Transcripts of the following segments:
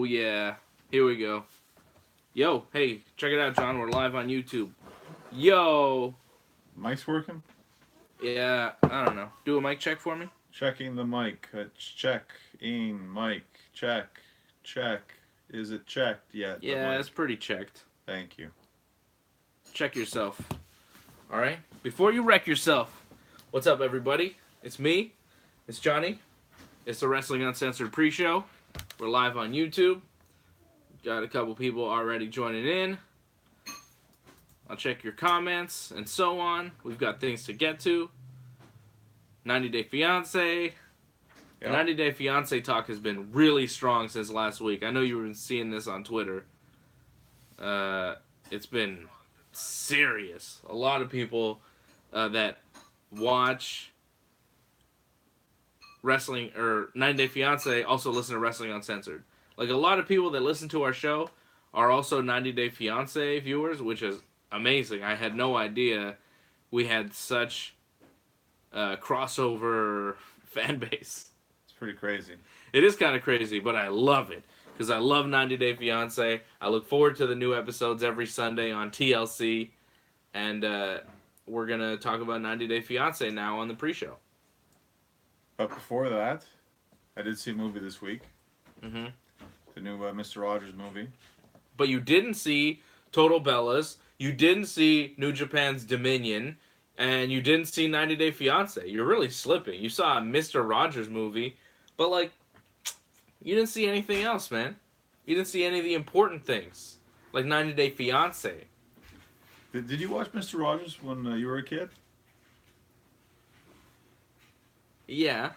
Oh, yeah. Here we go. Yo, hey, check it out, John. We're live on YouTube. Yo. Mic's working? Yeah, I don't know. Do a mic check for me? Checking the mic. Check-in mic. Check. Check. Is it checked yet? The Yeah, mic. it's pretty checked. Thank you. Check yourself. All right? Before you wreck yourself. What's up, everybody? It's me. It's Johnny. It's the Wrestling Uncensored pre-show. We're live on YouTube. Got a couple people already joining in. I'll check your comments and so on. We've got things to get to. 90 Day Fiancé. Yep. The 90 Day Fiancé talk has been really strong since last week. I know you were seeing this on Twitter. It's been serious. A lot of people that watch wrestling or 90 Day Fiancé also listen to Wrestling Uncensored. Like, a lot of people that listen to our show are also 90 Day Fiancé viewers, which is amazing. I had no idea we had such a crossover fan base. It's pretty crazy. It is kind of crazy, but I love it because I love 90 Day Fiancé. I look forward to the new episodes every Sunday on TLC, and we're going to talk about 90 Day Fiancé now on the pre-show. But before that, I did see a movie this week. Mm-hmm. The new Mr. Rogers movie. But you didn't see Total Bellas, you didn't see New Japan's Dominion, and you didn't see 90 Day Fiancé. You're really slipping. You saw a Mr. Rogers movie, but, like, you didn't see anything else, man. You didn't see any of the important things, like 90 Day Fiancé. Did you watch Mr. Rogers when you were a kid? Yeah.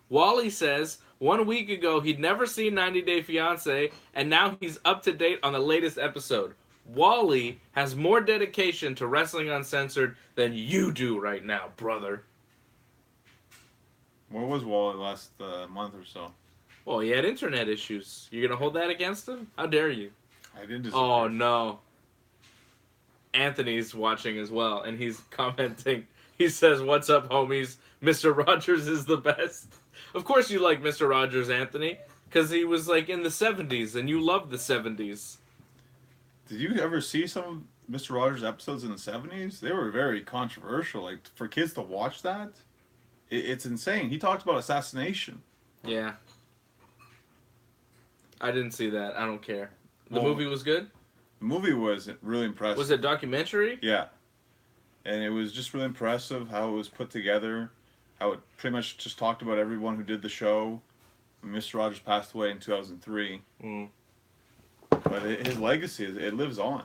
Wally says 1 week ago he'd never seen 90 Day Fiancé, and now he's up to date on the latest episode. Wally has more dedication to Wrestling Uncensored than you do right now, brother. Where was Wally last month or so? Well, he had internet issues. You're going to hold that against him? How dare you? I didn't disagree. Oh, no. Anthony's watching as well, and he's commenting. He says, "What's up, homies? Mr. Rogers is the best." Of course you like Mr. Rogers, Anthony, because he was, like, in the 70s, and you loved the 70s. Did you ever see some of Mr. Rogers' episodes in the 70s? They were very controversial. Like, for kids to watch that, it's insane. He talked about assassination. Yeah. I didn't see that. I don't care. The Well, movie was good? The movie was really impressive. Was it a documentary? Yeah. And it was just really impressive how it was put together, how it pretty much just talked about everyone who did the show. Mr. Rogers passed away in 2003. But his legacy, it lives on.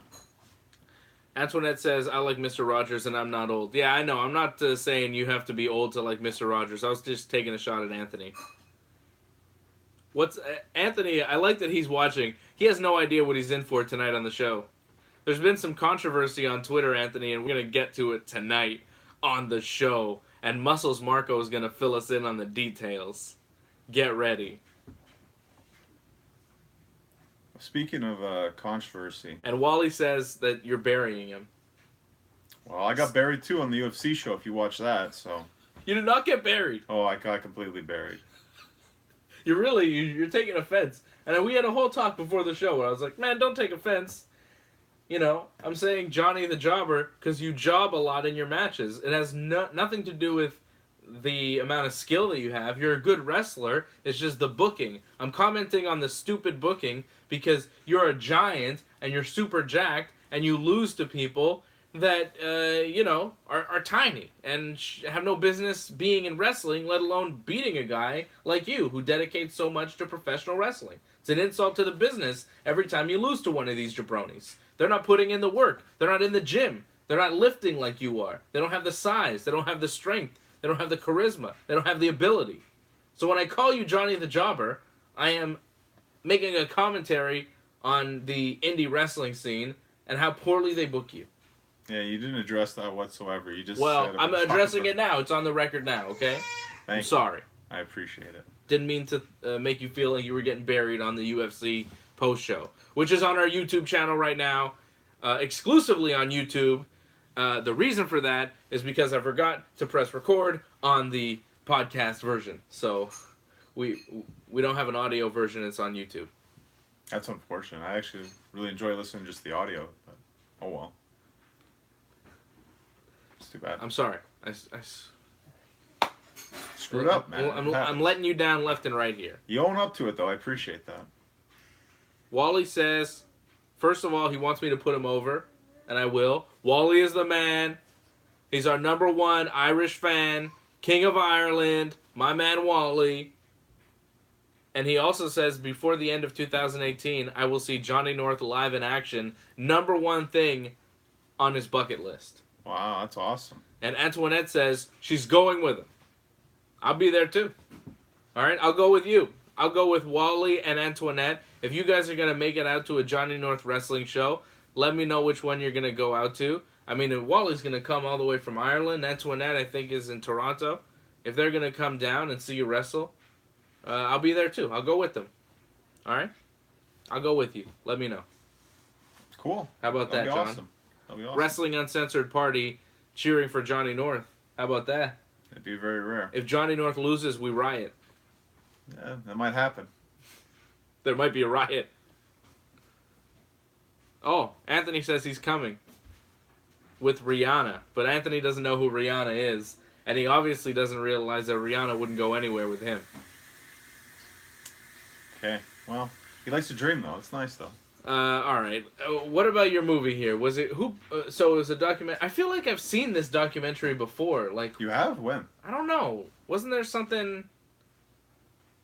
Antoinette says, "I like Mr. Rogers and I'm not old." Yeah, I know. I'm not saying you have to be old to like Mr. Rogers. I was just taking a shot at Anthony. Anthony, I like that he's watching. He has no idea what he's in for tonight on the show. There's been some controversy on Twitter, Anthony, and we're going to get to it tonight on the show. And Muscles Marco is going to fill us in on the details. Get ready. Speaking of controversy. And Wally says that you're burying him. Well, I got buried too on the UFC show if you watch that, so. You did not get buried. Oh, I got completely buried. You're taking offense. And we had a whole talk before the show where I was like, man, don't take offense. You know, I'm saying Johnny the Jobber because you job a lot in your matches. It has nothing to do with the amount of skill that you have. You're a good wrestler. It's just the booking. I'm commenting on the stupid booking because you're a giant and you're super jacked and you lose to people that, are tiny and have no business being in wrestling, let alone beating a guy like you who dedicates so much to professional wrestling. It's an insult to the business every time you lose to one of these jabronis. They're not putting in the work. They're not in the gym. They're not lifting like you are. They don't have the size. They don't have the strength. They don't have the charisma. They don't have the ability. So when I call you Johnny the Jobber, I am making a commentary on the indie wrestling scene and how poorly they book you. Yeah, you didn't address that whatsoever. You just Well, said I'm addressing it now. It's on the record now, okay? I'm sorry. I appreciate it. Didn't mean to make you feel like you were getting buried on the UFC post-show, which is on our YouTube channel right now, exclusively on YouTube. The reason for that is because I forgot to press record on the podcast version. So we don't have an audio version. It's on YouTube. That's unfortunate. I actually really enjoy listening to just the audio, but oh well. It's too bad. I'm sorry. Screwed up, man. I'm letting you down left and right here. You own up to it, though. I appreciate that. Wally says, first of all, he wants me to put him over, and I will. Wally is the man. He's our number one Irish fan, King of Ireland, my man Wally. And he also says, before the end of 2018, I will see Johnny North live in action. Number one thing on his bucket list. Wow, that's awesome. And Antoinette says she's going with him. I'll be there too. All right, I'll go with you. I'll go with Wally and Antoinette. If you guys are going to make it out to a Johnny North wrestling show, let me know which one you're going to go out to. I mean, Wally's going to come all the way from Ireland. Antoinette, I think, is in Toronto. If they're going to come down and see you wrestle, I'll be there too. I'll go with them. All right? I'll go with you. Let me know. Cool. How about that, John? Awesome. That'll be awesome. Wrestling Uncensored party cheering for Johnny North. How about that? It'd be very rare. If Johnny North loses, we riot. Yeah, that might happen. There might be a riot. Oh, Anthony says he's coming with Rihanna, but Anthony doesn't know who Rihanna is, and he obviously doesn't realize that Rihanna wouldn't go anywhere with him. Okay, well, he likes to dream though. It's nice though. All right. What about your movie here? Was it who? So it was a document. I feel like I've seen this documentary before. Like You have? When? I don't know. Wasn't there something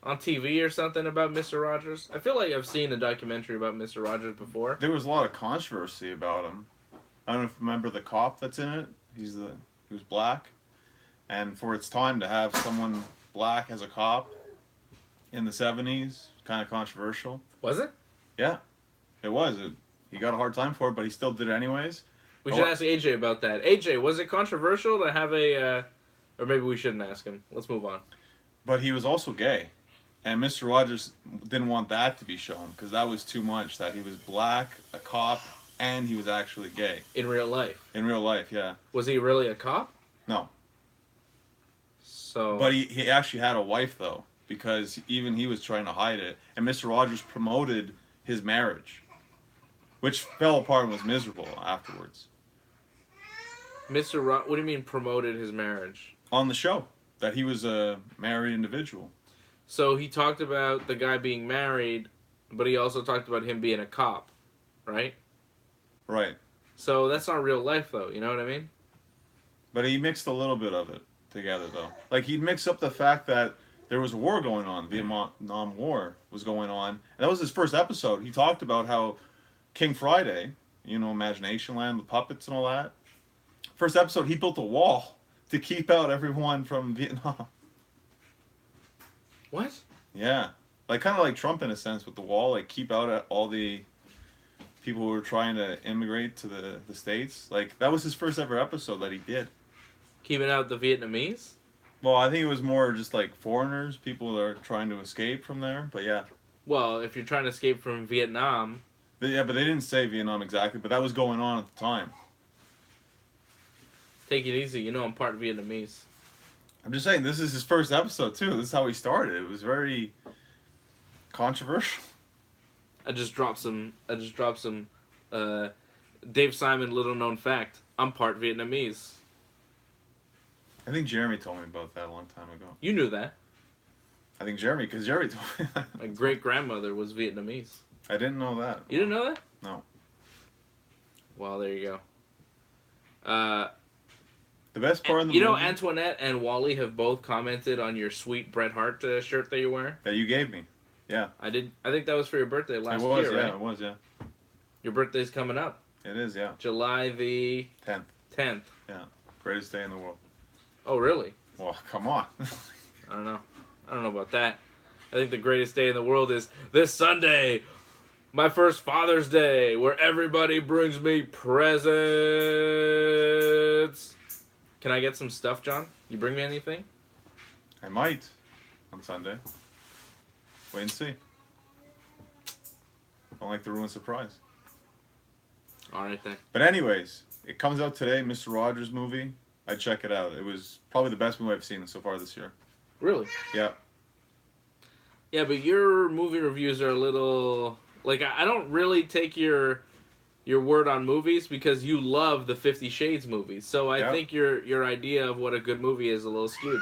on TV or something about Mr. Rogers? I feel like I've seen a documentary about Mr. Rogers before. There was a lot of controversy about him. I don't know if you remember the cop that's in it. He was black, and for its time to have someone black as a cop in the 70s, kind of controversial. Was it? Yeah, it was. He got a hard time for it, but he still did it anyways. We should ask AJ about that. AJ, was it controversial to have a, or maybe we shouldn't ask him. Let's move on. But he was also gay, and Mr. Rogers didn't want that to be shown because that was too much. That he was black, a cop, and he was actually gay. In real life? In real life, yeah. Was he really a cop? No. So. But he actually had a wife, though, because even he was trying to hide it. And Mr. Rogers promoted his marriage, which fell apart and was miserable afterwards. What do you mean promoted his marriage? On the show, that he was a married individual. So he talked about the guy being married, but he also talked about him being a cop, right? Right. So that's not real life, though. You know what I mean? But he mixed a little bit of it together, though. Like, he'd mix up the fact that there was a war going on. The Vietnam War was going on. And that was his first episode. He talked about how King Friday, Imagination Land, the puppets and all that. First episode, he built a wall to keep out everyone from Vietnam. What? Yeah. Like, kind of like Trump in a sense with the wall. Like, keep out all the people who were trying to immigrate to the States. Like, that was his first ever episode that he did. Keeping out the Vietnamese? Well, I think it was more just like foreigners, people that are trying to escape from there. But yeah. Well, if you're trying to escape from Vietnam. Yeah, but they didn't say Vietnam exactly, but that was going on at the time. Take it easy. I'm part Vietnamese. I'm just saying, this is his first episode, too. This is how he started. It was very controversial. I just dropped some Dave Simon little known fact. I'm part Vietnamese. I think Jeremy told me about that a long time ago. You knew that. I think Jeremy, because Jeremy told me that. My great-grandmother was Vietnamese. I didn't know that. You didn't know that? No. Well, there you go. The best part of the movie... Antoinette and Wally have both commented on your sweet Bret Hart shirt that you wear. That you gave me. Yeah. I did. I think that was for your birthday last year, right? Yeah, it was, yeah. Your birthday's coming up. It is, yeah. July the... 10th. Yeah. Greatest day in the world. Oh, really? Well, come on. I don't know about that. I think the greatest day in the world is this Sunday, my first Father's Day, where everybody brings me presents. Can I get some stuff, John? You bring me anything? I might on Sunday. Wait and see. Don't like to ruin surprise. All right, then. But anyways, it comes out today, Mr. Rogers movie. I'd check it out. It was probably the best movie I've seen so far this year. Really? Yeah. Yeah, but your movie reviews are a little Like, I don't really take your word on movies because you love the 50 Shades movies. So I think your idea of what a good movie is a little skewed.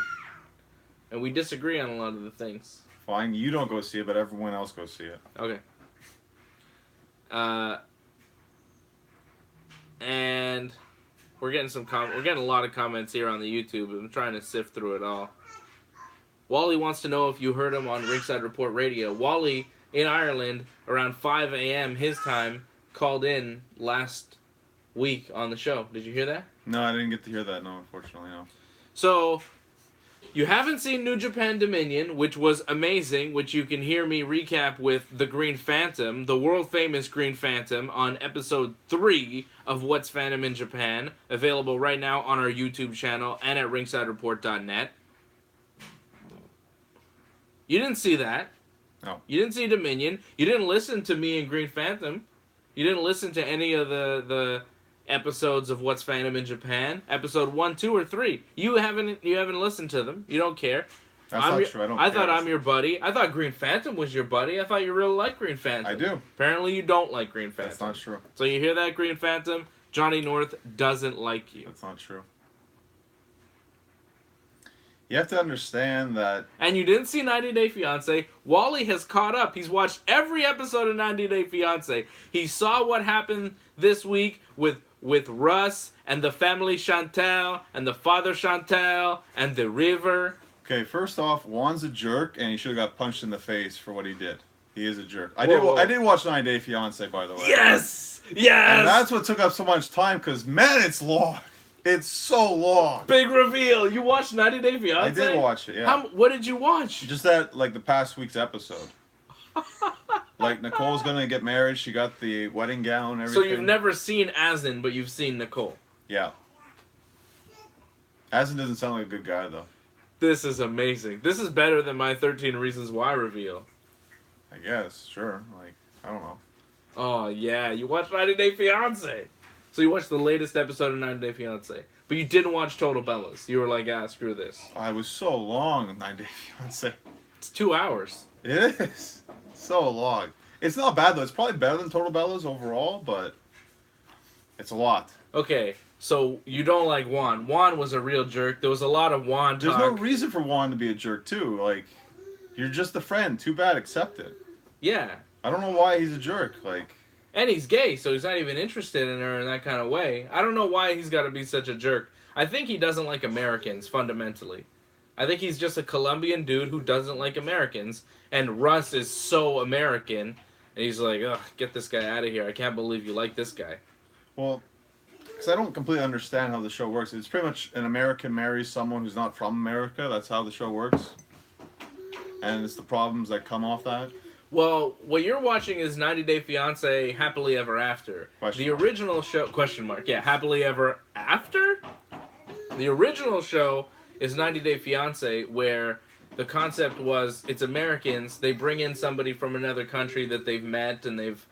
And we disagree on a lot of the things. Fine, you don't go see it, but everyone else goes see it. Okay. And we're getting we're getting a lot of comments here on the YouTube. I'm trying to sift through it all. Wally wants to know if you heard him on Ringside Report Radio. Wally in Ireland around 5 a.m. his time called in last week on the show. Did you hear that? No, I didn't get to hear that. No, unfortunately, no. So, you haven't seen New Japan Dominion, which was amazing, which you can hear me recap with the Green Phantom, the world-famous Green Phantom, on episode 3 of What's Fandom in Japan, available right now on our YouTube channel and at ringsidereport.net. You didn't see that. No. You didn't see Dominion. You didn't listen to me and Green Phantom. You didn't listen to any of the episodes of What's Fandom in Japan. Episode 1, 2, or 3. You haven't listened to them. You don't care. That's not true. I thought I'm your buddy. I thought Green Phantom was your buddy. I thought you really liked Green Phantom. I do. Apparently you don't like Green Phantom. That's not true. So you hear that, Green Phantom? Johnny North doesn't like you. That's not true. You have to understand that... And you didn't see 90 Day Fiancé. Wally has caught up. He's watched every episode of 90 Day Fiancé. He saw what happened this week with Russ and the family Chantal and the father Chantal and the river. Okay, first off, Juan's a jerk, and he should have got punched in the face for what he did. He is a jerk. I did watch 90 Day Fiancé, by the way. Yes! Yes! And that's what took up so much time, because, man, it's long. It's so long. Big reveal. You watched 90 Day Fiancé? I did watch it, yeah. What did you watch? Just that, like, the past week's episode. Like, Nicole's gonna get married. She got the wedding gown and everything. So you've never seen Azin, but you've seen Nicole. Yeah. Azin doesn't sound like a good guy, though. This is amazing. This is better than my 13 Reasons Why reveal. I guess, sure. Like, I don't know. Oh, yeah. You watched 90 Day Fiancé. So you watched the latest episode of 90 Day Fiancé. But you didn't watch Total Bellas. You were like, screw this. I was so long in 90 Day Fiancé. It's 2 hours. It is. So long. It's not bad, though. It's probably better than Total Bellas overall, but it's a lot. Okay, so you don't like Juan. Juan was a real jerk. There was a lot of Juan There's talk. no reason for Juan to be a jerk, too. Like, you're just a friend. Too bad. Accept it. Yeah. I don't know why he's a jerk. Like... And he's gay, so he's not even interested in her in that kind of way. I don't know why he's got to be such a jerk. I think he doesn't like Americans, fundamentally. I think he's just a Colombian dude who doesn't like Americans. And Russ is so American. And he's like, ugh, get this guy out of here. I can't believe you like this guy. Well, because I don't completely understand how the show works. It's pretty much an American marries someone who's not from America. That's how the show works. And it's the problems that come off that. Well, what you're watching is 90 Day Fiancé Happily Ever After. The original show... Question mark. Yeah, Happily Ever After? The original show is 90 Day Fiancé, where the concept was it's Americans. They bring in somebody from another country that they've met and they've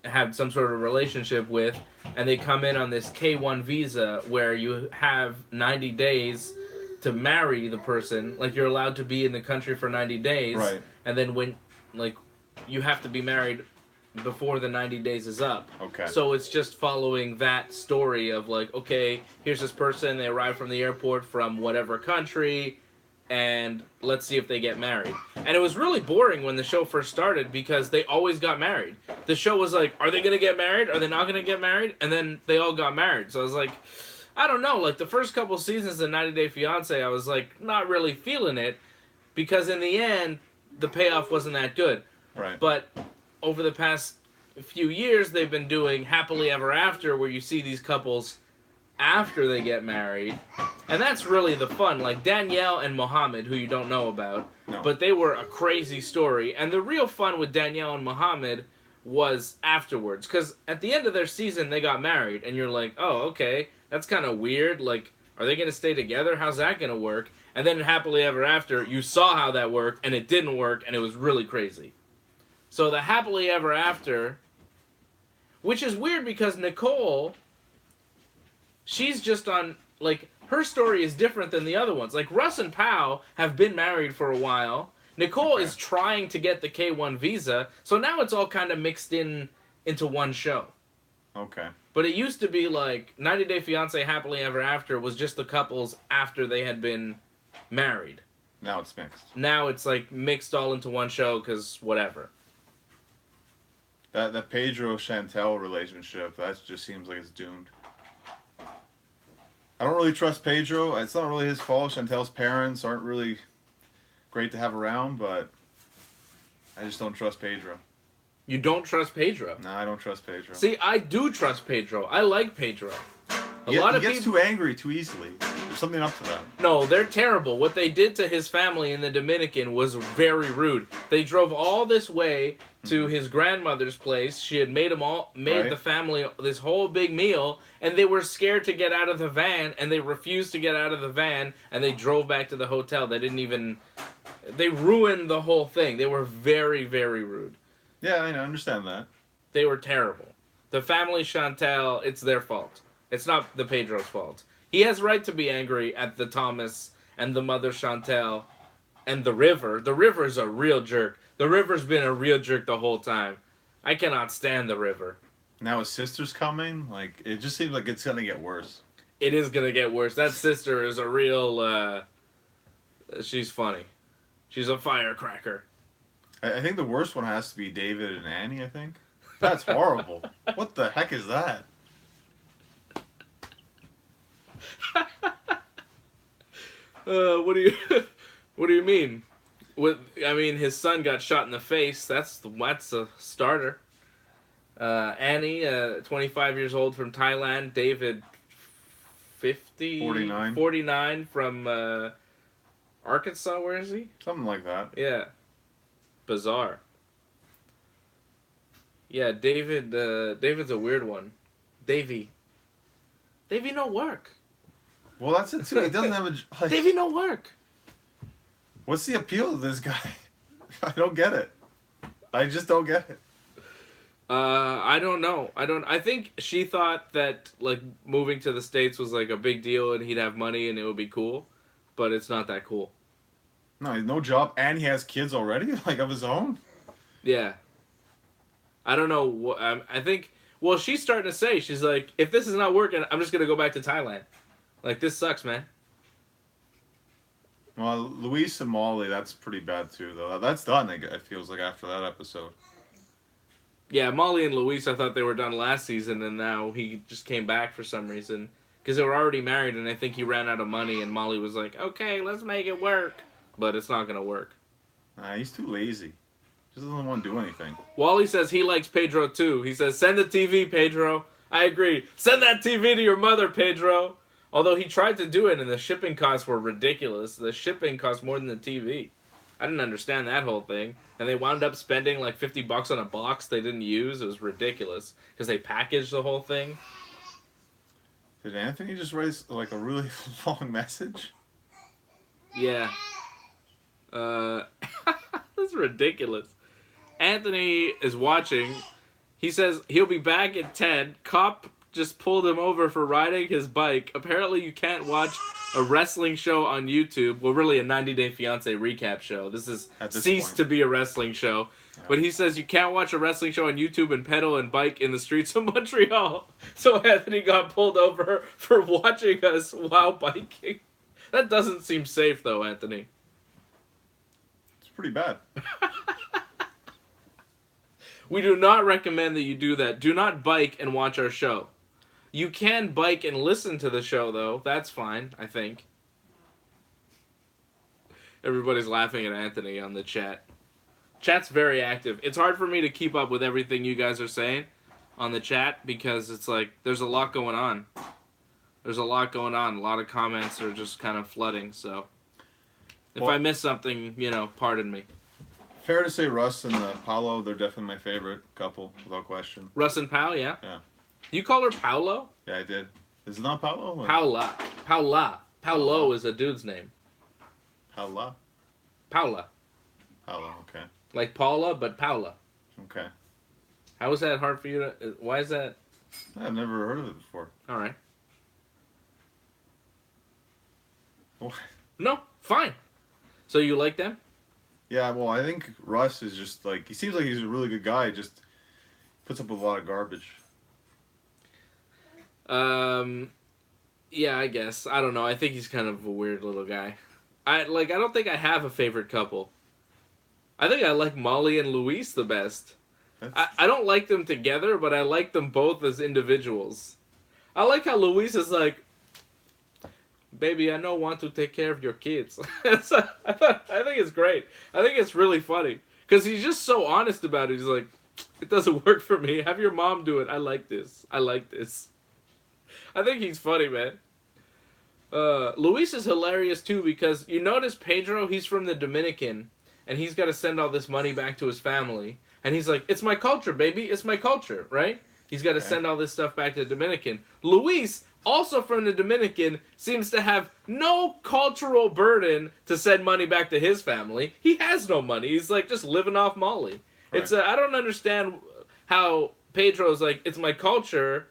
had some sort of relationship with, and they come in on this K-1 visa where you have 90 days to marry the person. Like, you're allowed to be in the country for 90 days. Right. And then when, like... you have to be married before the 90 days is up. Okay. So it's just following that story of like, okay, here's this person, they arrive from the airport from whatever country, and let's see if they get married. And it was really boring when the show first started because they always got married. The show was like, are they going to get married? Are they not going to get married? And then they all got married. So I was like, I don't know. Like the first couple seasons of 90 Day Fiancé, I was like, not really feeling it because in the end, the payoff wasn't that good. Right. But over the past few years, they've been doing Happily Ever After, where you see these couples after they get married. And that's really the fun. Like Danielle and Mohammed, who you don't know about. No. But they were a crazy story. And the real fun with Danielle and Mohammed was afterwards. Because at the end of their season, they got married. And you're like, oh, okay, that's kind of weird. Like, are they going to stay together? How's that going to work? And then Happily Ever After, you saw how that worked, and it didn't work, and it was really crazy. So the Happily Ever After, which is weird because Nicole, she's just on, like, her story is different than the other ones. Like, Russ and Pow have been married for a while. Nicole Okay. is trying to get the K1 visa, so now it's all kind of mixed into one show. Okay. But it used to be like 90 Day Fiancé Happily Ever After was just the couples after they had been married. Now it's mixed. Now it's like mixed all into one show because whatever. That Pedro Chantel relationship, that just seems like it's doomed. I don't really trust Pedro. It's not really his fault. Chantel's parents aren't really great to have around, but I just don't trust Pedro. You don't trust Pedro. No, I don't trust Pedro. See, I do trust Pedro. I like Pedro. He gets too angry too easily. There's something up to that. No, they're terrible. What they did to his family in the Dominican was very rude. They drove all this way to his grandmother's place. She had made the family this whole big meal, and they were scared to get out of the van, and they refused to get out of the van, and they drove back to the hotel. They ruined the whole thing. They were very, very rude. Yeah, I understand that. They were terrible. The family Chantel, it's their fault. It's not the Pedro's fault. He has right to be angry at the Thomas and the mother Chantel and the River. The River's a real jerk. The River's been a real jerk the whole time. I cannot stand the River. Now his sister's coming. Like, it just seems like it's gonna get worse. It is gonna get worse. That sister is a real, she's funny. She's a firecracker. I think the worst one has to be David and Annie, I think. That's horrible. What the heck is that? What do you mean? His son got shot in the face. That's a starter. Annie, 25 years old from Thailand. David, 49 from Arkansas. Where is he? Something like that. Yeah. Bizarre. Yeah, David's a weird one. Davey no work. Well, that's it too. He doesn't have a. Davey no work. What's the appeal of this guy? I don't get it. I just don't get it. I don't know. I think she thought that like moving to the States was like a big deal and he'd have money and it would be cool, but it's not that cool. No, he has no job and he has kids already, like of his own. Yeah. I don't know. I think. Well, she's starting to say, she's like, if this is not working, I'm just gonna go back to Thailand. Like, this sucks, man. Well, Luis and Molly, that's pretty bad too, though. That's done. It feels like after that episode. Yeah, Molly and Luis, I thought they were done last season, and now he just came back for some reason because they were already married, and I think he ran out of money, and Molly was like, "Okay, let's make it work," but it's not gonna work. Nah, he's too lazy. He doesn't want to do anything. Wally says he likes Pedro too. He says, "Send the TV, Pedro." I agree. Send that TV to your mother, Pedro. Although he tried to do it, and the shipping costs were ridiculous. The shipping cost more than the TV. I didn't understand that whole thing. And they wound up spending like $50 on a box they didn't use. It was ridiculous because they packaged the whole thing. Did Anthony just write like a really long message? Yeah. That's ridiculous. Anthony is watching. He says he'll be back at 10. Cop just pulled him over for riding his bike. Apparently you can't watch a wrestling show on YouTube. Well, really a 90 Day Fiancé recap show. This is ceased to be a wrestling show. Yeah. But he says you can't watch a wrestling show on YouTube and pedal and bike in the streets of Montreal. So Anthony got pulled over for watching us while biking. That doesn't seem safe though, Anthony. It's pretty bad. We do not recommend that you do that. Do not bike and watch our show. You can bike and listen to the show, though. That's fine, I think. Everybody's laughing at Anthony on the chat. Chat's very active. It's hard for me to keep up with everything you guys are saying on the chat because it's like there's a lot going on. There's a lot going on. A lot of comments are just kind of flooding, so if I miss something, pardon me. Fair to say Russ and Paolo, they're definitely my favorite couple, without question. Russ and Pal, yeah? Yeah. You call her Paolo? Yeah, I did. Is it not Paolo? Paula. Paolo is a dude's name. Paula? Paula. Paula, okay. Like Paula, but Paula. Okay. How is that hard for you to... Why is that... I've never heard of it before. All right. What? No, fine. So you like them? Yeah, well, I think Russ is just like he seems like he's a really good guy. Just puts up with a lot of garbage. Um, yeah, I guess. I don't know. I think he's kind of a weird little guy. I don't think I have a favorite couple. I think I like Molly and Luis the best. That's I don't like them together, but I like them both as individuals. I like how Luis is like, baby, I don't want to take care of your kids. I think it's great. I think it's really funny. Because he's just so honest about it. He's like, it doesn't work for me. Have your mom do it. I like this. I like this. I think he's funny, man. Luis is hilarious too because you notice Pedro, he's from the Dominican, and he's got to send all this money back to his family. And he's like, it's my culture, baby. It's my culture, right? He's got to okay. send all this stuff back to the Dominican. Luis, also from the Dominican, seems to have no cultural burden to send money back to his family. He has no money. He's like just living off Molly. Right. It's I don't understand how Pedro's like, it's my culture,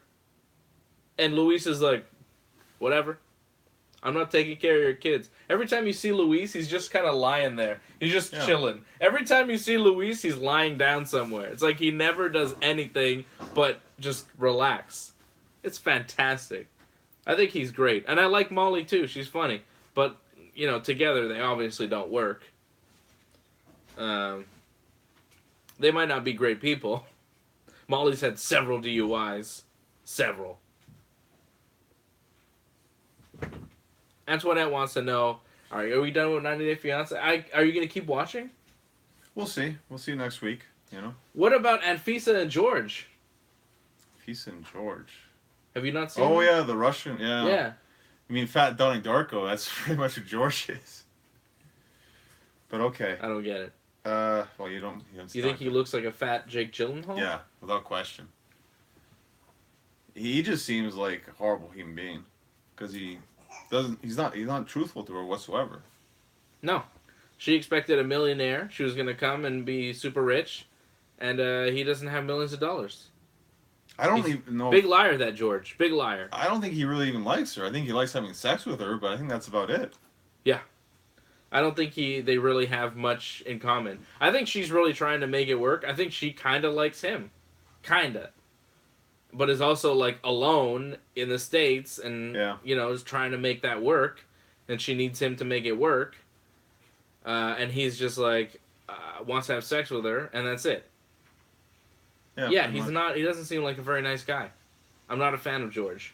and Luis is like, whatever. I'm not taking care of your kids. Every time you see Luis, he's just kind of lying there. He's just chilling. Every time you see Luis, he's lying down somewhere. It's like he never does anything but just relax. It's fantastic. I think he's great. And I like Molly too. She's funny. But, you know, together they obviously don't work. They might not be great people. Molly's had several DUIs. Several. Antoinette wants to know, all right, are we done with 90 Day Fiance? Are you going to keep watching? We'll see. We'll see next week, you know? What about Anfisa and George? Peace and George. Have you not seen Oh, them? yeah, the Russian, yeah. Yeah. I mean, Fat Donnie Darko, that's pretty much what George is. But okay. I don't get it. Well, you don't You think he looks like a fat Jake Gyllenhaal? Yeah, without question. He just seems like a horrible human being. Because he's not truthful to her whatsoever. No. She expected a millionaire. She was going to come and be super rich. And he doesn't have millions of dollars. I don't even know. Big liar, that George. Big liar. I don't think he really even likes her. I think he likes having sex with her, but I think that's about it. Yeah. I don't think they really have much in common. I think she's really trying to make it work. I think she kind of likes him. Kinda. But is also, like, alone in the States and, you know, is trying to make that work. And she needs him to make it work. And he's just, like, wants to have sex with her, and that's it. Yeah, he doesn't seem like a very nice guy. I'm not a fan of George.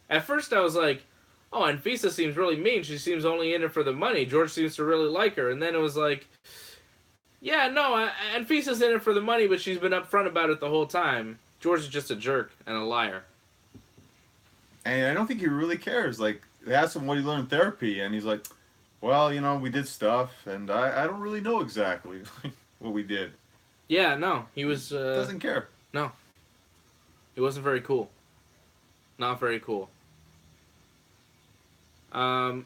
At first I was like, oh, Anfisa seems really mean. She seems only in it for the money. George seems to really like her. And then it was like, yeah, no, Anfisa's in it for the money, but she's been upfront about it the whole time. George is just a jerk and a liar. And I don't think he really cares. Like, they asked him what he learned in therapy, and he's like, well, you know, we did stuff, and I don't really know exactly what we did. Yeah, no, he was... doesn't care. No. He wasn't very cool. Not very cool. Antoinette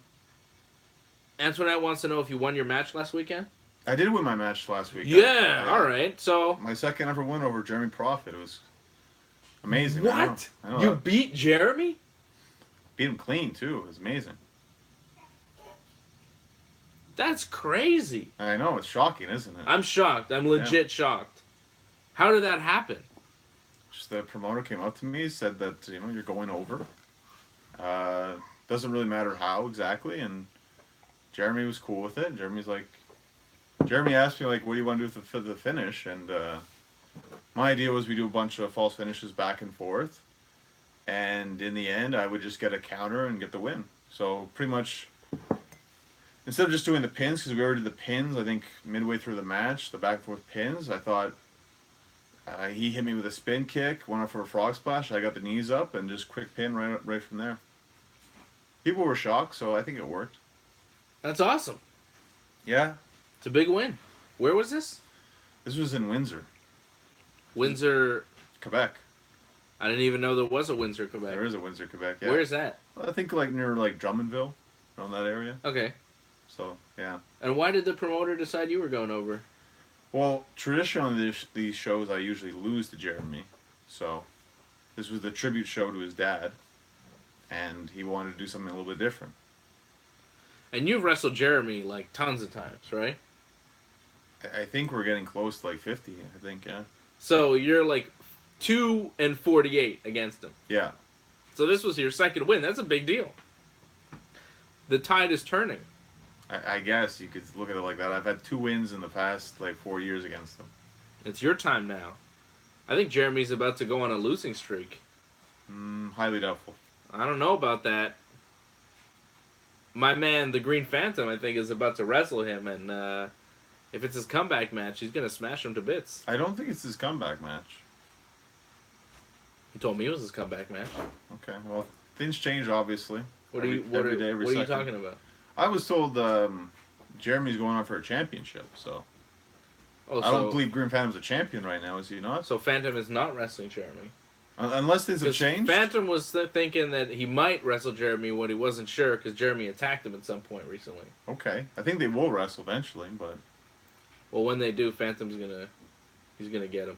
wants to know if you won your match last weekend. I did win my match last week. Yeah, all right. So my second ever win over Jeremy Prophet. It was amazing. What? I know You that. beat Jeremy? Beat him clean too. It was amazing. That's crazy. I know, it's shocking, isn't it? I'm shocked. I'm legit shocked. How did that happen? Just the promoter came up to me, said that, you know, you're going over. Doesn't really matter how exactly, and Jeremy was cool with it. Jeremy asked me, like, what do you want to do for the finish? And my idea was we do a bunch of false finishes back and forth. And in the end, I would just get a counter and get the win. So pretty much, instead of just doing the pins, because we already did the pins, I think midway through the match, the back and forth pins, I thought he hit me with a spin kick, went up for a frog splash, I got the knees up, and just quick pin right from there. People were shocked, so I think it worked. That's awesome. Yeah. It's a big win. Where was this? This was in Windsor. Windsor, Quebec. I didn't even know there was a Windsor, Quebec. There is a Windsor, Quebec, yeah. Where's that? I think like near like Drummondville, around that area. Okay. So, yeah. And why did the promoter decide you were going over? Well, traditionally these shows I usually lose to Jeremy. So, this was the tribute show to his dad. And he wanted to do something a little bit different. And you've wrestled Jeremy like tons of times, right? I think we're getting close to like 50. I think, yeah. So you're like 2-48 against him. Yeah. So this was your second win. That's a big deal. The tide is turning. I guess you could look at it like that. I've had 2 wins in the past like 4 years against them. It's your time now. I think Jeremy's about to go on a losing streak. Highly doubtful. I don't know about that. My man, the Green Phantom, I think, is about to wrestle him, and if it's his comeback match, he's gonna smash him to bits. I don't think it's his comeback match. He told me it was his comeback match. Okay, well, things change obviously. What are you talking about? I was told Jeremy's going on for a championship, so Oh, I don't believe Green Phantom's a champion right now. Is he not? So Phantom is not wrestling Jeremy. Unless things have changed. Phantom was thinking that he might wrestle Jeremy when he wasn't sure because Jeremy attacked him at some point recently. Okay, I think they will wrestle eventually, but well, when they do, Phantom's gonna get him.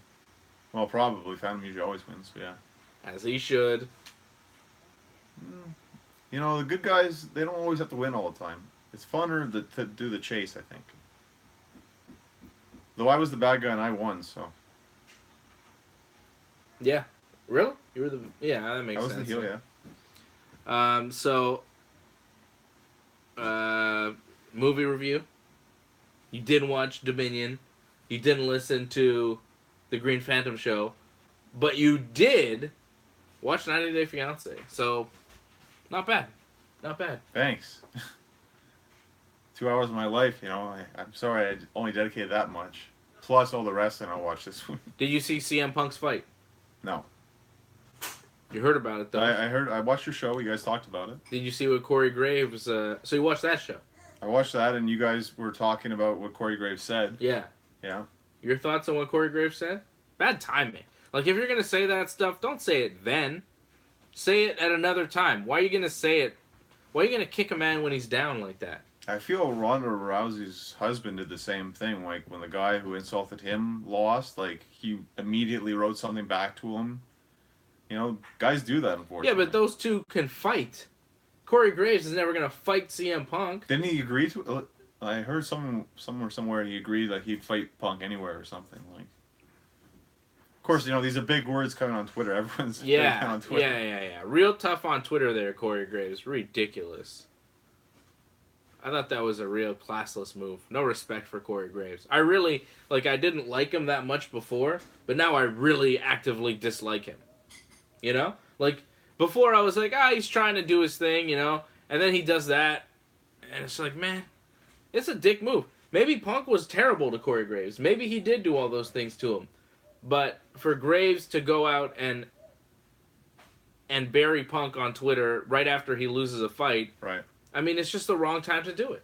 Well, probably Phantom usually always wins. So yeah, as he should. You know, the good guys, they don't always have to win all the time. It's funner to do the chase, I think. Though I was the bad guy and I won, so. Yeah. Really? You were the... Yeah, that makes sense. I was the heel, yeah. Movie review. You didn't watch Dominion. You didn't listen to the Green Phantom show. But you did watch 90 Day Fiancé. So... Not bad. Not bad. Thanks. 2 hours of my life, you know. I'm sorry I only dedicated that much. Plus all the wrestling I watched this week. Did you see CM Punk's fight? No. You heard about it, though. I watched your show. You guys talked about it. Did you see what Corey Graves... So you watched that show? I watched that, and you guys were talking about what Corey Graves said. Yeah. Yeah. Your thoughts on what Corey Graves said? Bad timing. Like, if you're going to say that stuff, don't say it then. Say it at another time. Why are you going to say it? Why are you going to kick a man when he's down like that? I feel Ronda Rousey's husband did the same thing. Like, when the guy who insulted him lost, like, he immediately wrote something back to him. You know, guys do that, unfortunately. Yeah, but those two can fight. Corey Graves is never going to fight CM Punk. Didn't he agree to... I heard somewhere he agreed that he'd fight Punk anywhere or something. Like, of course, you know, these are big words coming on Twitter. Everyone's on Twitter. Yeah. Real tough on Twitter there, Corey Graves. Ridiculous. I thought that was a real classless move. No respect for Corey Graves. I really, I didn't like him that much before, but now I really actively dislike him. You know? Like, before I was like, he's trying to do his thing, you know? And then he does that, and it's like, man, it's a dick move. Maybe Punk was terrible to Corey Graves. Maybe he did do all those things to him. But for Graves to go out and bury Punk on Twitter right after he loses a fight, right? I mean, it's just the wrong time to do it.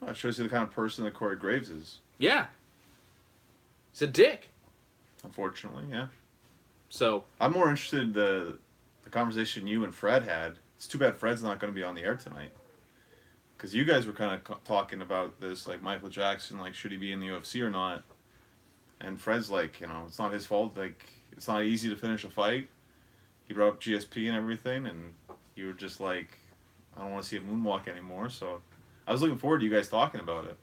Well, it shows you the kind of person that Corey Graves is. Yeah. He's a dick. Unfortunately, yeah. So I'm more interested in the conversation you and Fred had. It's too bad Fred's not going to be on the air tonight. Because you guys were kind of talking about this, like Michael Jackson, like should he be in the UFC or not? And Fred's like, you know, it's not his fault. Like, it's not easy to finish a fight. He brought up GSP and everything, and you were just like, I don't want to see a moonwalk anymore. So I was looking forward to you guys talking about it.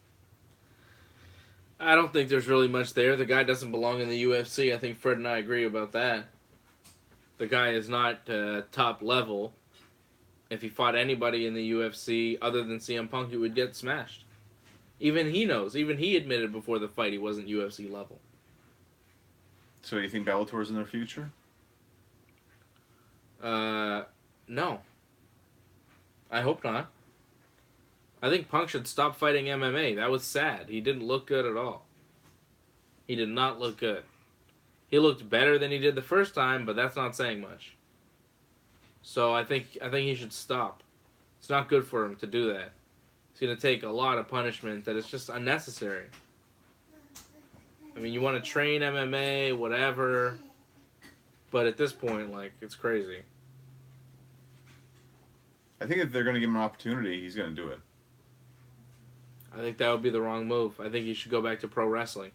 I don't think there's really much there. The guy doesn't belong in the UFC. I think Fred and I agree about that. The guy is not top level. If he fought anybody in the UFC other than CM Punk, he would get smashed. Even he knows. Even he admitted before the fight he wasn't UFC level. So you think Bellator's in their future? No. I hope not. I think Punk should stop fighting MMA. That was sad. He didn't look good at all. He did not look good. He looked better than he did the first time, but that's not saying much. So I think he should stop. It's not good for him to do that. It's going to take a lot of punishment that is just unnecessary. I mean, you want to train MMA, whatever, but at this point, it's crazy. I think if they're going to give him an opportunity, he's going to do it. I think that would be the wrong move. I think he should go back to pro wrestling.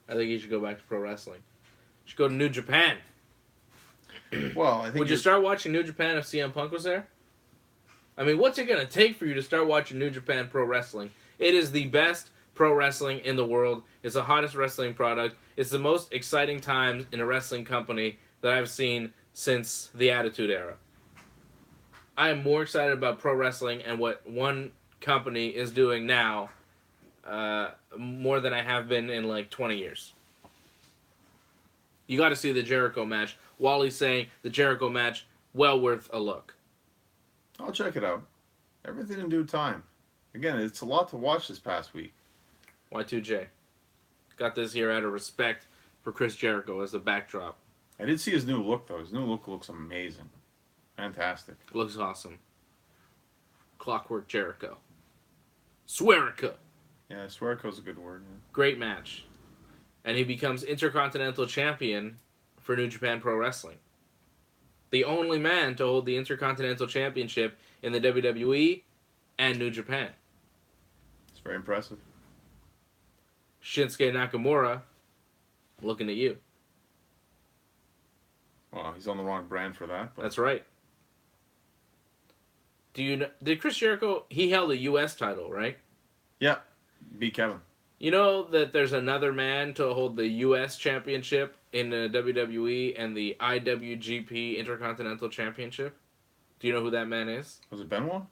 He should go to New Japan. Well, I think would you start watching New Japan if CM Punk was there? I mean, what's it going to take for you to start watching New Japan Pro Wrestling? It is the best pro wrestling in the world. It's the hottest wrestling product. It's the most exciting time in a wrestling company that I've seen since the Attitude Era. I am more excited about pro wrestling and what one company is doing now more than I have been in like 20 years. You got to see the Jericho match. Wally's saying the Jericho match, well worth a look. I'll check it out. Everything in due time. Again, it's a lot to watch this past week. Y2J. Got this here out of respect for Chris Jericho as the backdrop. I did see his new look, though. His new look looks amazing. Fantastic. Looks awesome. Clockwork Jericho. Swearica. Yeah, Swearica's a good word. Yeah. Great match. And he becomes Intercontinental Champion for New Japan Pro Wrestling. The only man to hold the Intercontinental Championship in the WWE and New Japan. It's very impressive. Shinsuke Nakamura, looking at you. Well, he's on the wrong brand for that. But... That's right. Do you know, did Chris Jericho, he held a U.S. title, right? Yeah, beat Kevin. You know that there's another man to hold the U.S. Championship in the WWE and the IWGP Intercontinental Championship? Do you know who that man is? Was it Benoit?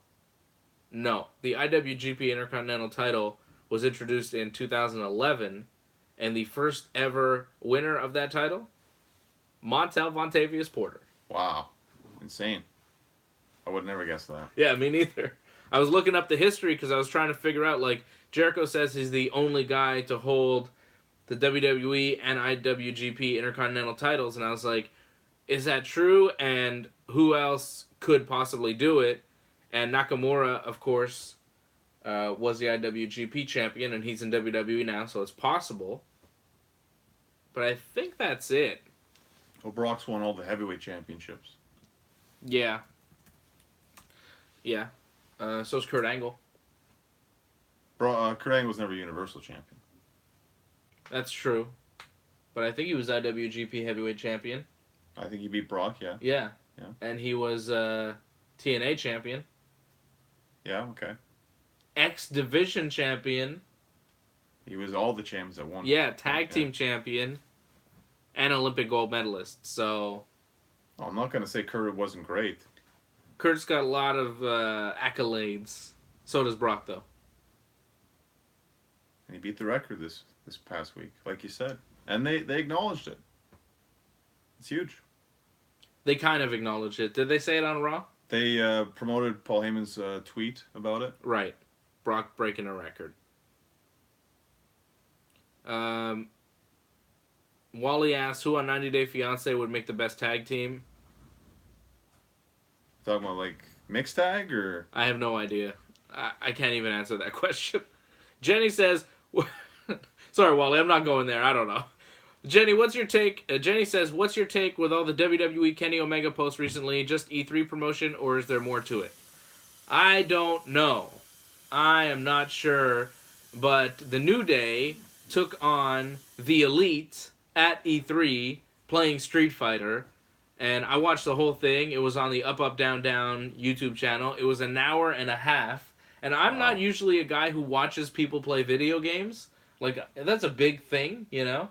No. The IWGP Intercontinental title was introduced in 2011, and the first ever winner of that title, Montel Vontavious Porter. Wow. Insane. I would never guess that. Yeah, me neither. I was looking up the history because I was trying to figure out, like, Jericho says he's the only guy to hold the WWE and IWGP Intercontinental titles, and I was like, is that true? And who else could possibly do it? And Nakamura, of course, was the IWGP champion, and he's in WWE now, so it's possible. But I think that's it. Well, Brock's won all the heavyweight championships. Yeah. Yeah. So's Kurt Angle. Kurt Angle was never Universal Champion. That's true. But I think he was IWGP Heavyweight Champion. I think he beat Brock, yeah. Yeah. Yeah. And he was TNA Champion. Yeah, okay. X Division Champion. He was all the champions at one. Yeah, Tag Team Champion. And Olympic gold medalist. So... Oh, I'm not going to say Kurt wasn't great. Kurt's got a lot of accolades. So does Brock, though. And he beat the record this past week, like you said. And they acknowledged it. It's huge. They kind of acknowledged it. Did they say it on Raw? They promoted Paul Heyman's tweet about it. Right. Brock breaking a record. Wally asked who on 90 Day Fiancé would make the best tag team. Talking about, like, mixed tag, or? I have no idea. I can't even answer that question. Jenny says... Sorry, Wally, I'm not going there. I don't know. Jenny, what's your take? Jenny says, what's your take with all the WWE Kenny Omega posts recently? Just E3 promotion, or is there more to it? I don't know. I am not sure. But the New Day took on the Elite at E3 playing Street Fighter. And I watched the whole thing. It was on the Up Up Down Down YouTube channel. It was an hour and a half. And I'm not usually a guy who watches people play video games. Like, that's a big thing, you know?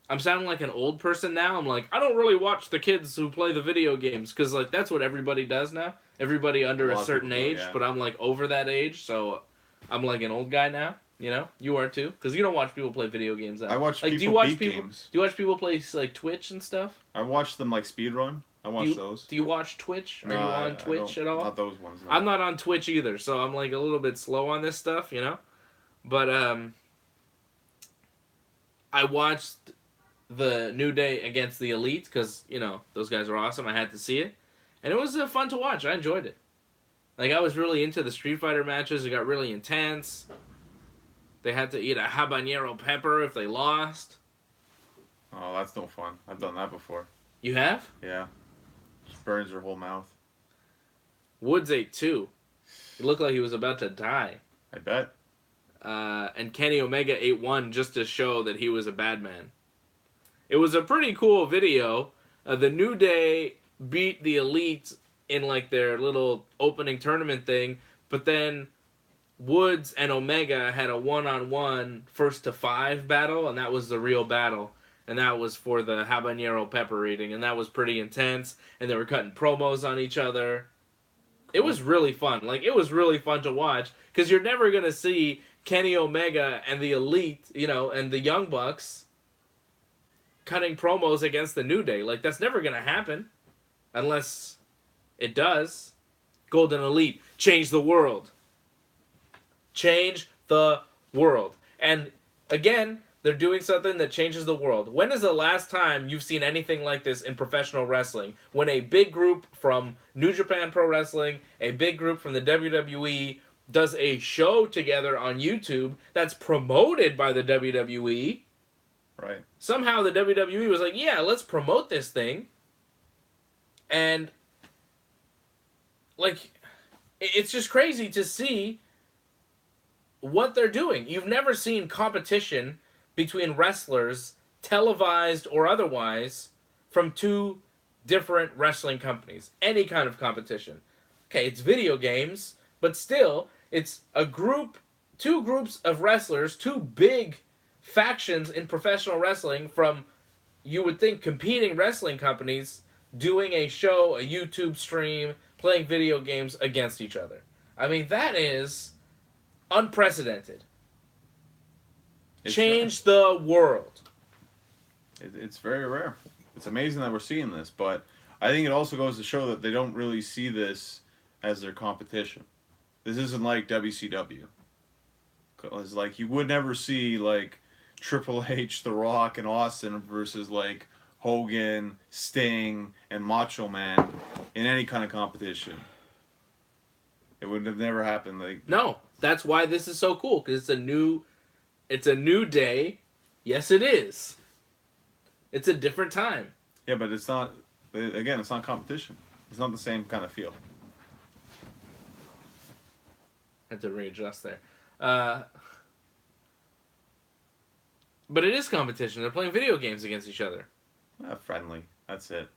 I'm sounding like an old person now. I'm like, I don't really watch the kids who play the video games. Because, like, that's what everybody does now. Everybody under a certain age. Yeah. But I'm, like, over that age. So I'm, like, an old guy now. You know? You are, too. Because you don't watch people play video games now. I watch like, people beat games. Do you watch people play, like, Twitch and stuff? I watch them, like, speedrun. I watch those. Do you watch Twitch? Are you on Twitch at all? Not those ones. No. I'm not on Twitch either, so I'm like a little bit slow on this stuff, you know? But I watched the New Day against the Elite because, you know, those guys are awesome. I had to see it. And it was fun to watch. I enjoyed it. Like, I was really into the Street Fighter matches. It got really intense. They had to eat a habanero pepper if they lost. Oh, that's no fun. I've done that before. You have? Yeah. Burns her whole mouth. Woods ate too. He looked like he was about to die. I bet. And Kenny Omega ate one just to show that he was a bad man. It was a pretty cool video. The New Day beat the Elite in like their little opening tournament thing, but then Woods and Omega had a one-on-one first to 5 battle, and that was the real battle. And that was for the habanero pepper eating, and that was pretty intense. And they were cutting promos on each other. It was really fun. Like, it was really fun to watch, because you're never going to see Kenny Omega and the Elite, you know, and the Young Bucks cutting promos against the New Day. Like, that's never going to happen. Unless it does. Golden Elite, change the world. Change the world. And again, they're doing something that changes the world. When is the last time you've seen anything like this in professional wrestling? When a big group from New Japan Pro Wrestling, a big group from the WWE, does a show together on YouTube that's promoted by the WWE. Right. Somehow the WWE was like, yeah, let's promote this thing. And, like, it's just crazy to see what they're doing. You've never seen competition between wrestlers, televised or otherwise, from two different wrestling companies. Any kind of competition. Okay, it's video games, but still, it's a group, two groups of wrestlers, two big factions in professional wrestling from, you would think, competing wrestling companies doing a show, a YouTube stream, playing video games against each other. I mean, that is unprecedented. Change the world. It's very rare. It's amazing that we're seeing this, but I think it also goes to show that they don't really see this as their competition. This isn't like WCW. It's like you would never see like Triple H, The Rock, and Austin versus like Hogan, Sting, and Macho Man in any kind of competition. It would have never happened. Like, no, that's why this is so cool, because it's a new day. Yes, it is. It's a different time. Yeah, but it's not. Again, it's not competition. It's not the same kind of feel. I had to readjust there. But it is competition. They're playing video games against each other. Friendly. That's it.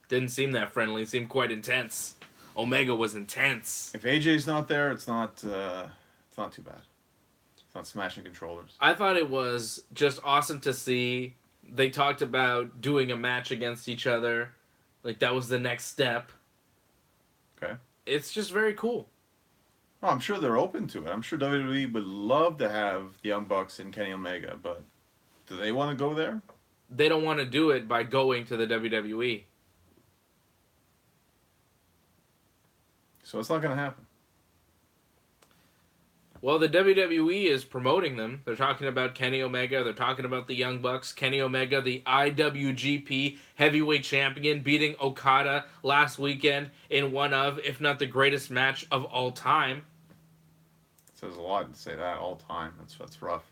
Didn't seem that friendly. It seemed quite intense. Omega was intense. If AJ's not there, it's not too bad. It's not smashing controllers. I thought it was just awesome to see. They talked about doing a match against each other. Like, that was the next step. Okay. It's just very cool. Oh, I'm sure they're open to it. I'm sure WWE would love to have the Young Bucks and Kenny Omega, but do they want to go there? They don't want to do it by going to the WWE. So it's not going to happen. Well, the WWE is promoting them. They're talking about Kenny Omega. They're talking about the Young Bucks. Kenny Omega, the IWGP Heavyweight Champion, beating Okada last weekend in one of, if not the greatest match of all time. It says a lot to say that all time. That's rough.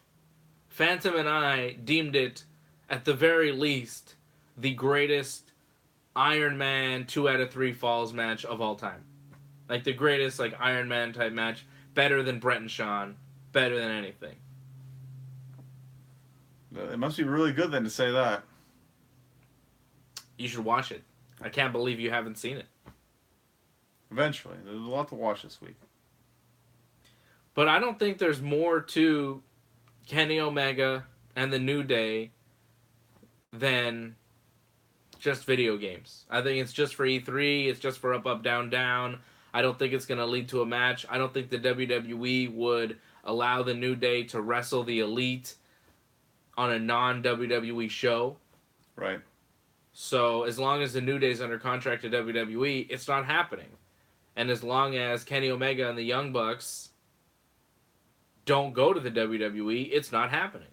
Phantom and I deemed it, at the very least, the greatest Iron Man 2 out of 3 falls match of all time. Like, the greatest, like, Iron Man type match. Better than Brett and Shawn. Better than anything. It must be really good then to say that. You should watch it. I can't believe you haven't seen it. Eventually. There's a lot to watch this week. But I don't think there's more to Kenny Omega and the New Day than just video games. I think it's just for E3. It's just for up, down, down. I don't think it's going to lead to a match. I don't think the WWE would allow the New Day to wrestle the Elite on a non-WWE show. Right. So as long as the New Day's under contract to WWE, it's not happening. And as long as Kenny Omega and the Young Bucks don't go to the WWE, it's not happening.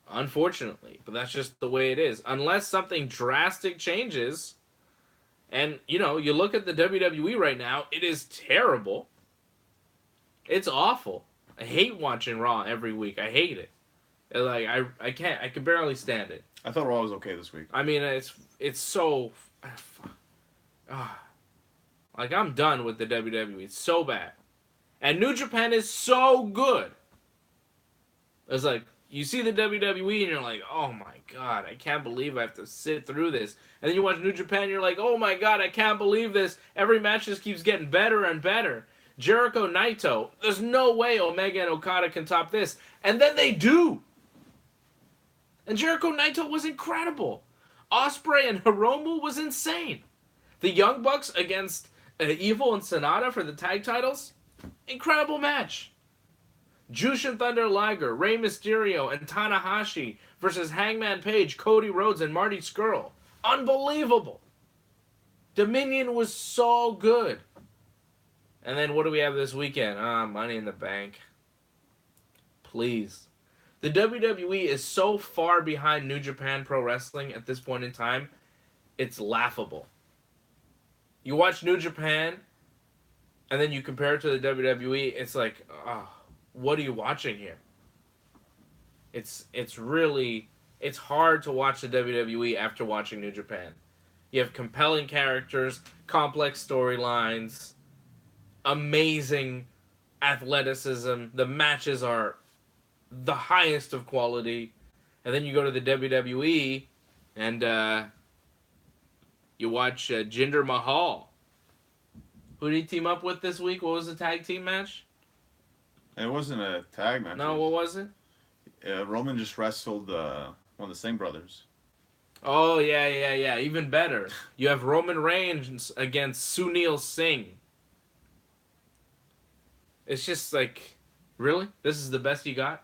Unfortunately. But that's just the way it is. Unless something drastic changes. And, you know, you look at the WWE right now, it is terrible. It's awful. I hate watching Raw every week. I hate it. Like, I can't, I can barely stand it. I thought Raw was okay this week. I mean, it's so, like, I'm done with the WWE. It's so bad. And New Japan is so good. It's like, you see the WWE and you're like, oh my god, I can't believe I have to sit through this. And then you watch New Japan and you're like, oh my god, I can't believe this. Every match just keeps getting better and better. Jericho Naito, there's no way Omega and Okada can top this. And then they do. And Jericho Naito was incredible. Ospreay and Hiromu was insane. The Young Bucks against Evil and Sonata for the tag titles, incredible match. Jushin Thunder Liger, Rey Mysterio, and Tanahashi versus Hangman Page, Cody Rhodes, and Marty Scurll. Unbelievable. Dominion was so good. And then what do we have this weekend? Money in the Bank. Please. The WWE is so far behind New Japan Pro Wrestling at this point in time, it's laughable. You watch New Japan, and then you compare it to the WWE, it's like, what are you watching here? It's hard to watch the WWE after watching New Japan. You have compelling characters, complex storylines, amazing athleticism. The matches are the highest of quality. And then you go to the WWE and you watch Jinder Mahal. Who did he team up with this week? What was the tag team match? It wasn't a tag match. No, what was it? Roman just wrestled one of the Singh brothers. Oh, yeah. Even better. You have Roman Reigns against Sunil Singh. It's just like, really? This is the best you got?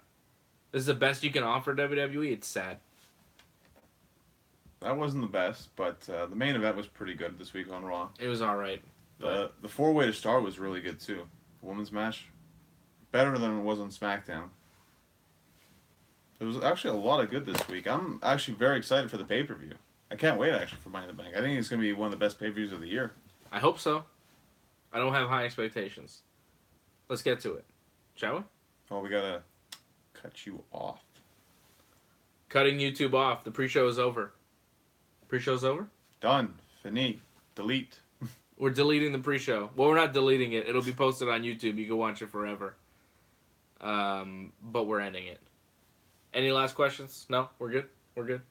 This is the best you can offer WWE? It's sad. That wasn't the best, but the main event was pretty good this week on Raw. It was alright. The four-way to start was really good, too. The women's match. Better than it was on SmackDown. There was actually a lot of good this week. I'm actually very excited for the pay-per-view. I can't wait, actually, for Money in the Bank. I think it's going to be one of the best pay-per-views of the year. I hope so. I don't have high expectations. Let's get to it. Shall we? Oh, we got to cut you off. Cutting YouTube off. The pre-show is over. Pre-show's over? Done. Fini. Delete. We're deleting the pre-show. Well, we're not deleting it. It'll be posted on YouTube. You can watch it forever. But we're ending it. Any last questions? No? We're good? We're good?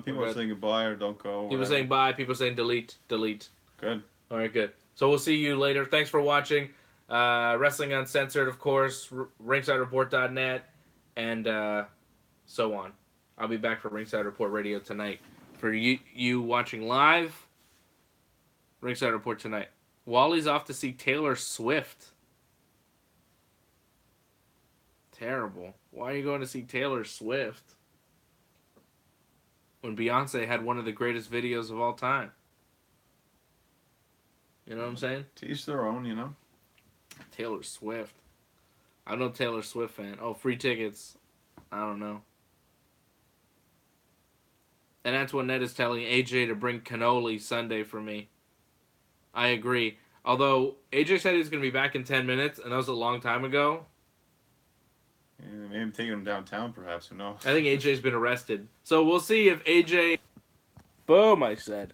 People are saying goodbye or don't go. People saying bye. People saying delete. Delete. Good. All right, good. So we'll see you later. Thanks for watching. Wrestling Uncensored, of course. RingsideReport.net. And so on. I'll be back for Ringside Report Radio tonight. For you watching live, Ringside Report tonight. Wally's off to see Taylor Swift. Terrible. Why are you going to see Taylor Swift when Beyonce had one of the greatest videos of all time? You know what I'm saying? To each their own, you know. Taylor Swift. I'm no Taylor Swift fan. Oh, free tickets. I don't know. And Antoinette is telling AJ to bring cannoli Sunday for me. I agree. Although, AJ said he's going to be back in 10 minutes, and that was a long time ago. Yeah, maybe I'm taking him downtown, perhaps. Who knows? I think AJ's been arrested. So we'll see if AJ... Boom, I said.